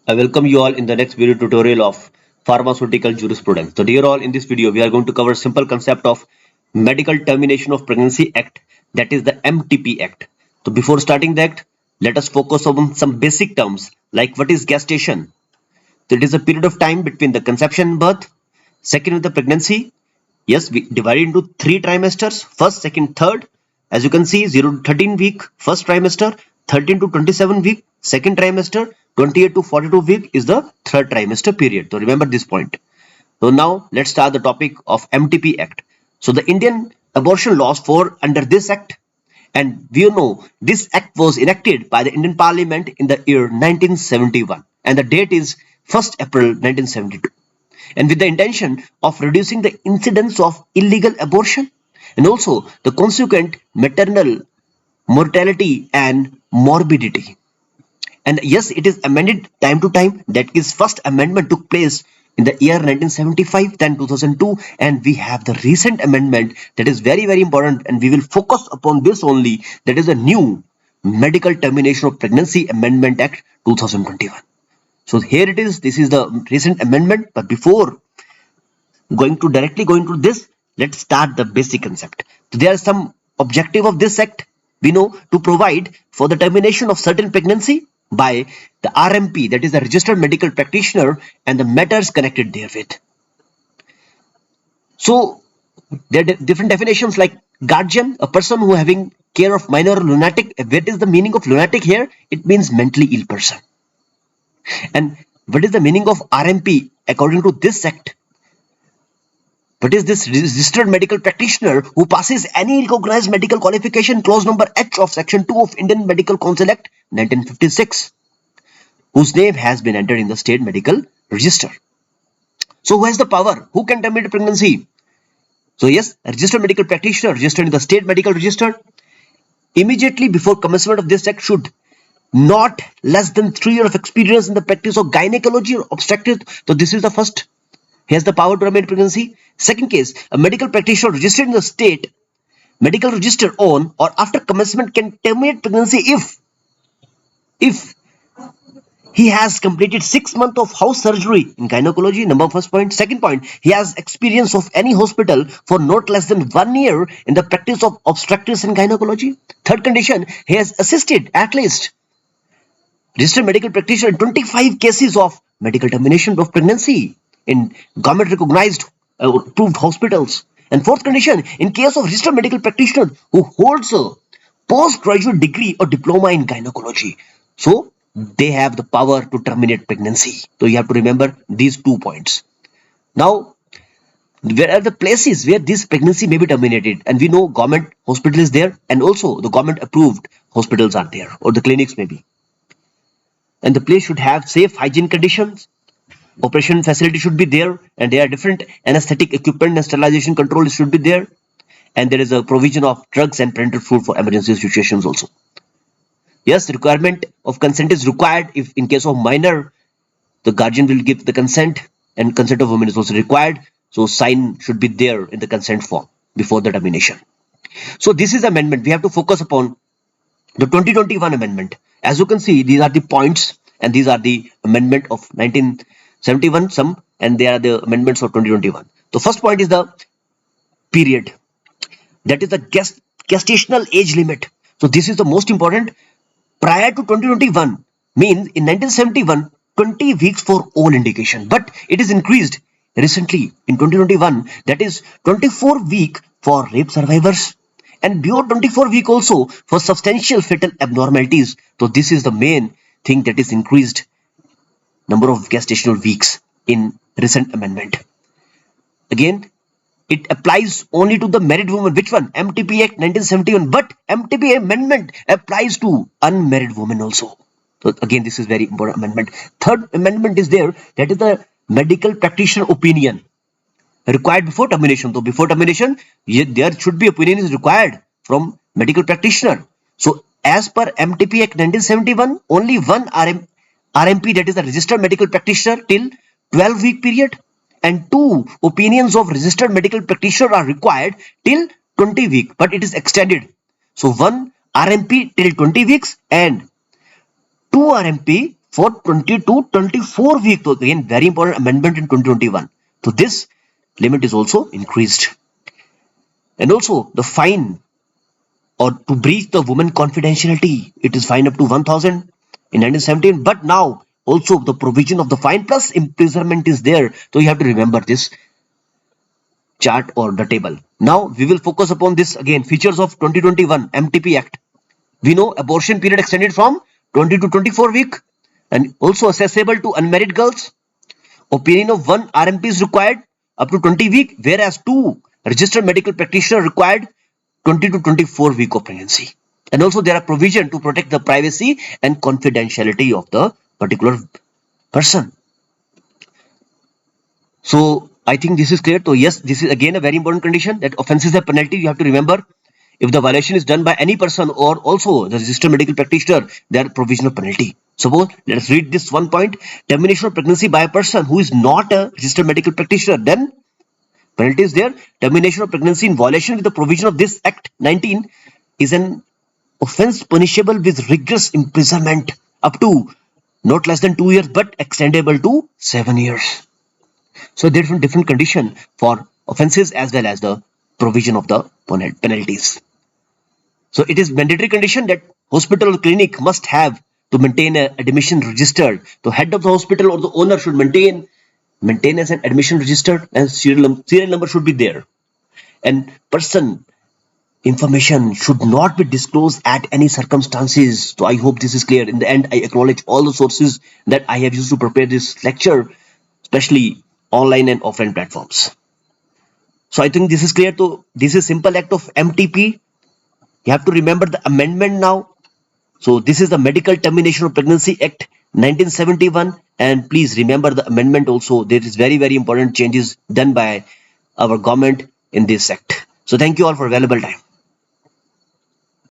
I welcome you all in the next video tutorial of pharmaceutical jurisprudence. So dear all, in this video we are going to cover simple concept of Medical Termination of Pregnancy Act, that is the MTP Act. So before starting the act, let us focus on some basic terms like what is gestation. So it is a period of time between the conception and birth. Second is the pregnancy. Yes, we divide into three trimesters, first, second, third. As you can see, 0 to 13 week first trimester, 13 to 27 week second trimester, 28 to 42 week is the third trimester period. So remember this point. So now let's start the topic of MTP Act. So the Indian abortion laws fall under this act, and we know this act was enacted by the Indian Parliament in the year 1971, and the date is 1st April 1972, and with the intention of reducing the incidence of illegal abortion and also the consequent maternal mortality and morbidity. And yes, it is amended time to time. That is, first amendment took place in the year 1975, then 2002, and we have the recent amendment that is very important, and we will focus upon this only. That is a new Medical Termination of Pregnancy Amendment Act 2021. So here it is. This is the recent amendment. But before directly going to this, let's start the basic concept. So there are some objective of this act. We know to provide for the termination of certain pregnancy by the RMP, that is a registered medical practitioner, and the matters connected therewith. So there are different definitions like guardian, a person who having care of minor lunatic. What is the meaning of lunatic here? It means mentally ill person. And what is the meaning of RMP according to this act? What is this registered medical practitioner who passes any recognized medical qualification, clause number H of section 2 of Indian Medical Council Act 1956, whose name has been entered in the state medical register. So who has the power? Who can terminate pregnancy? So yes, a registered medical practitioner registered in the state medical register immediately before commencement of this act should not less than 3 years of experience in the practice of gynecology or obstetrics. So this is the first. He has the power to terminate pregnancy. Second case, a medical practitioner registered in the state medical register on or after commencement can terminate pregnancy if he has completed 6 months of house surgery in gynecology. Number first point. Second point, he has experience of any hospital for not less than 1 year in the practice of obstetrics and gynecology. Third condition, he has assisted at least registered medical practitioner in 25 cases of medical termination of pregnancy in government recognized approved hospitals. And fourth condition, in case of registered medical practitioner who holds a postgraduate degree or diploma in gynecology, so they have the power to terminate pregnancy. So you have to remember these 2 points. Now, where are the places where this pregnancy may be terminated? And we know government hospital is there, and also the government approved hospitals are there, or the clinics may be. And the place should have safe hygiene conditions. Operation facility should be there, and there are different anesthetic equipment and sterilization control should be there, and there is a provision of drugs and parental food for emergency situations also. Yes, requirement of consent is required. If in case of minor, the guardian will give the consent, and consent of women is also required. So sign should be there in the consent form before the termination. So this is amendment. We have to focus upon the 2021 amendment. As you can see, these are the points, and these are the amendment of 1971 some, and they are the amendments of 2021. The first point is the period, that is the gestational age limit. So this is the most important. Prior to 2021 means in 1971 20 weeks for all indication, but it is increased recently in 2021, that is 24 week for rape survivors, and beyond 24 week also for substantial fetal abnormalities. So this is the main thing that is increased number of gestational weeks in recent amendment. Again, it applies only to the married woman. Which one? MTP Act 1971. But MTP amendment applies to unmarried women also. So again, this is very important amendment. Third amendment is there. That is the medical practitioner opinion required before termination. So before termination, there should be opinion is required from medical practitioner. So as per MTP Act 1971, only one RMP, that is a registered medical practitioner till 12-week period, and 2 opinions of registered medical practitioner are required till 20 weeks, but it is extended. So 1 RMP till 20 weeks and 2 RMP for 20 to 24 weeks. So again, very important amendment in 2021. So this limit is also increased. And also the fine or to breach the woman confidentiality, it is fine up to 1000 in 1917. But now also the provision of the fine plus imprisonment is there. So you have to remember this chart or the table. Now we will focus upon this again, features of 2021 MTP Act. We know abortion period extended from 20 to 24 week and also accessible to unmarried girls. Opinion of one RMP is required up to 20 week, whereas two registered medical practitioner required 20 to 24 week of pregnancy. And also there are provision to protect the privacy and confidentiality of the particular person. So I think this is clear. So yes, this is again a very important condition that offenses have penalty. You have to remember if the violation is done by any person or also the registered medical practitioner, there are provision of penalty. Suppose, let us read this one point. Termination of pregnancy by a person who is not a registered medical practitioner, then penalty is there. Termination of pregnancy in violation with the provision of this Act 19 is an offense punishable with rigorous imprisonment up to not less than 2 years but extendable to 7 years. So there are different conditions for offenses as well as the provision of the penalties. So it is mandatory condition that hospital or clinic must have to maintain an admission registered. The head of the hospital or the owner should maintain as an admission registered and serial number should be there. And person information should not be disclosed at any circumstances. So I hope this is clear. In the end, I acknowledge all the sources that I have used to prepare this lecture, especially online and offline platforms. So I think this is clear. So this is simple act of MTP. You have to remember the amendment now. So this is the Medical Termination of Pregnancy Act 1971, and please remember the amendment also. There is very, very important changes done by our government in this act. So thank you all for valuable time.